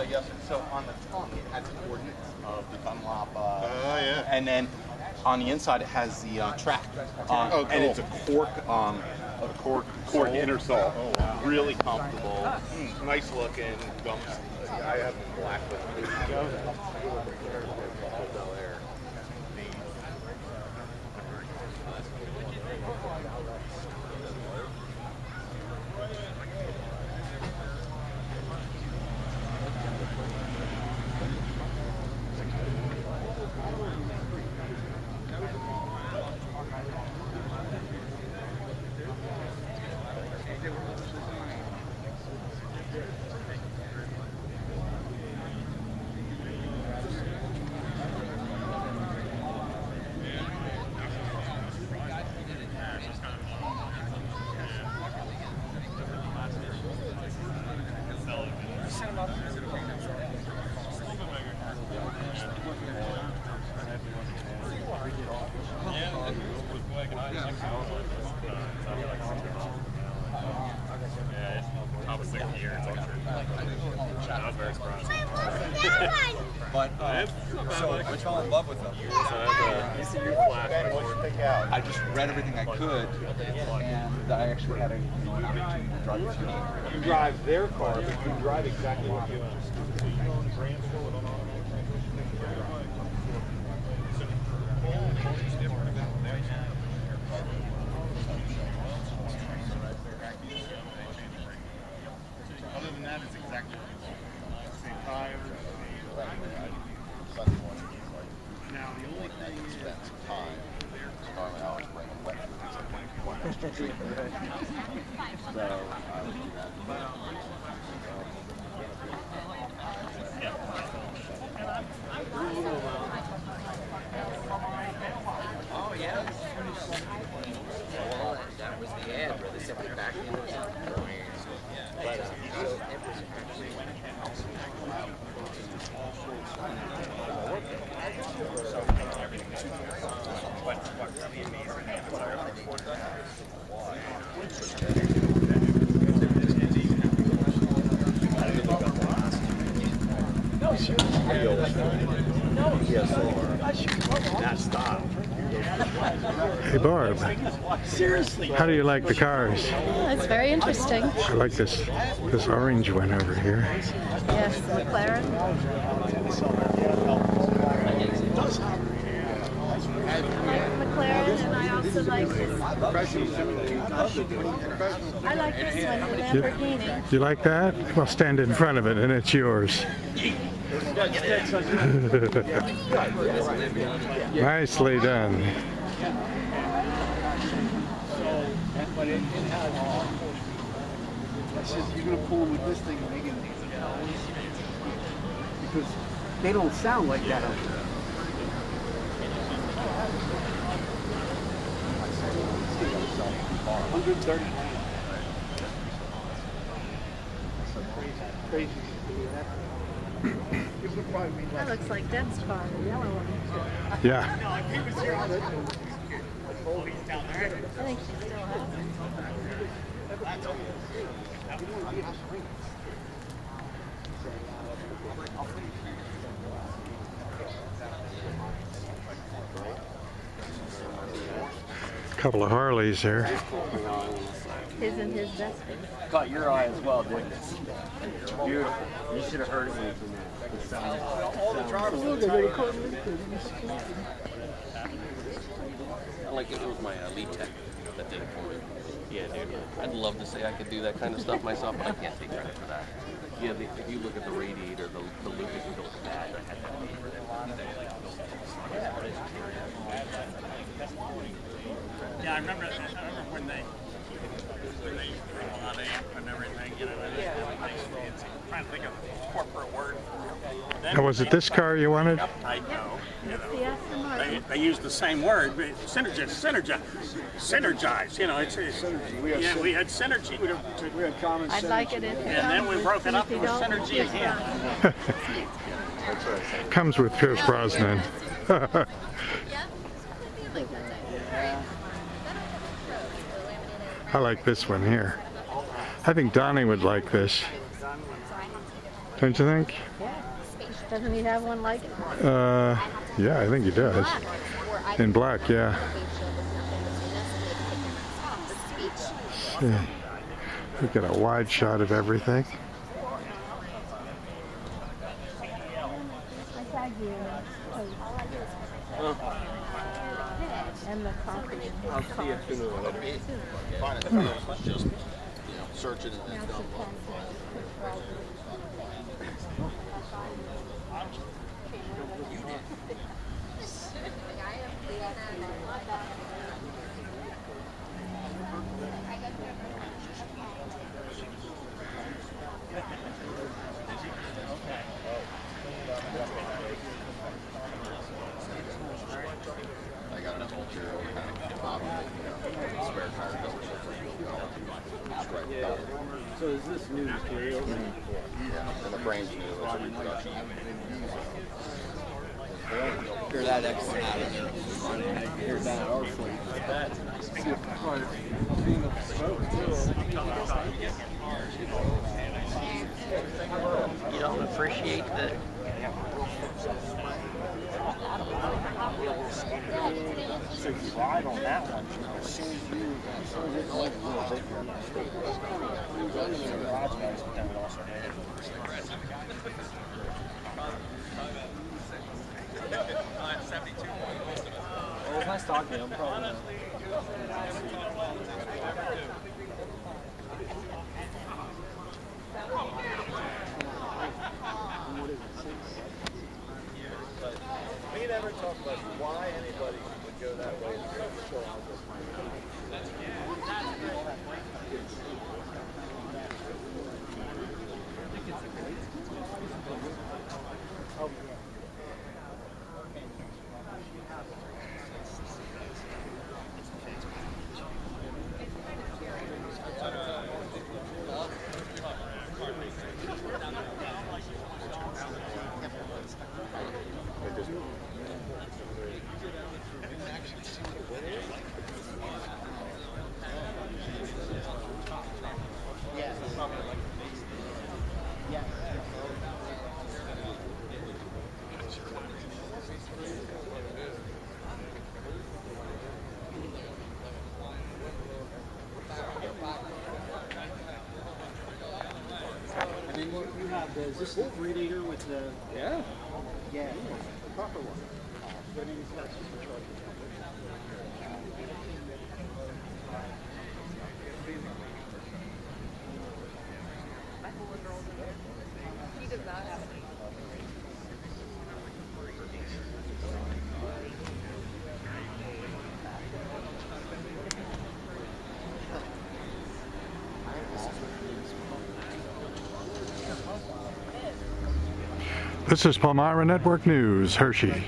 yes, so on the tongue it has the coordinates of the Dunlop, yeah. and then on the inside it has the track, oh, cool. and it's a cork inner sole. Oh, wow. Really comfortable, nice looking gums. I have black with But so I fell in love with them. I just read everything I could, and I actually had an opportunity to drive this car. You drive their car, but you drive exactly what you want. Other than that, it's exactly what you want. Same tires. Now the only thing is Normally I always bring them wet one extra treat. So I would do that. Oh yeah. Well, that was the ad where they said we're back in the but so it was actually what's really amazing Hey Barb, Seriously. how do you like the cars? It's very interesting. I like this orange one over here. Yes, McLaren. I like McLaren, and I also like this. I like this one, the Lamborghini. Do you like that? Well, stand in front of it and it's yours. Nicely done. But it has, it's just, you're going to pull them with this thing and make it, because they don't sound like that up there. $130. Crazy. That looks like Deb's car, the yellow one. Yeah. I think she still has it. Couple of Harleys there. His and his best friend. Caught your eye as well, didn't it? Beautiful. You should have heard it when it came in. The sound. All the drivers like if it was my lead tech that did it for me. Yeah, dude. I'd love to say I could do that kind of stuff myself, but I can't take credit for that. Yeah, if you look at the radiator, the loop is built for that. I had that made for them. Yeah, I remember when they used to bring a lot of amp and everything, you know, it's trying to think of a corporate word. Now, was it this car you wanted? I know. It's the Aston Martin. They use the same word, but synergize. You know, it's Synergy. we had synergy. We had common I'd synergy. like it if And then we broke it up with synergy again. Comes with Pierce Brosnan. I like this one here. I think Donnie would like this. Don't you think? Doesn't he have one like it? Yeah, I think he does. In black, yeah. See. We got a wide shot of everything. And the coffee. I'll see you sooner or later. Fine, at first was just, searching and then dumb. I got enough material to kind of bottom spare tire cover straight down. So is this new material? Yeah, and the frame's new, it's a reproduction. Clear that extra out of there. Clear that our fleet. You don't appreciate the. So you ride on that one. As soon as you well, if I stock it, I'm probably We never talk about why anybody would go that way. And then you have the, is this the 3-liter with the, Yeah. yeah, the proper one. But then it's got supercharged. He does not have it. This is Palmyra Network News, Hershey.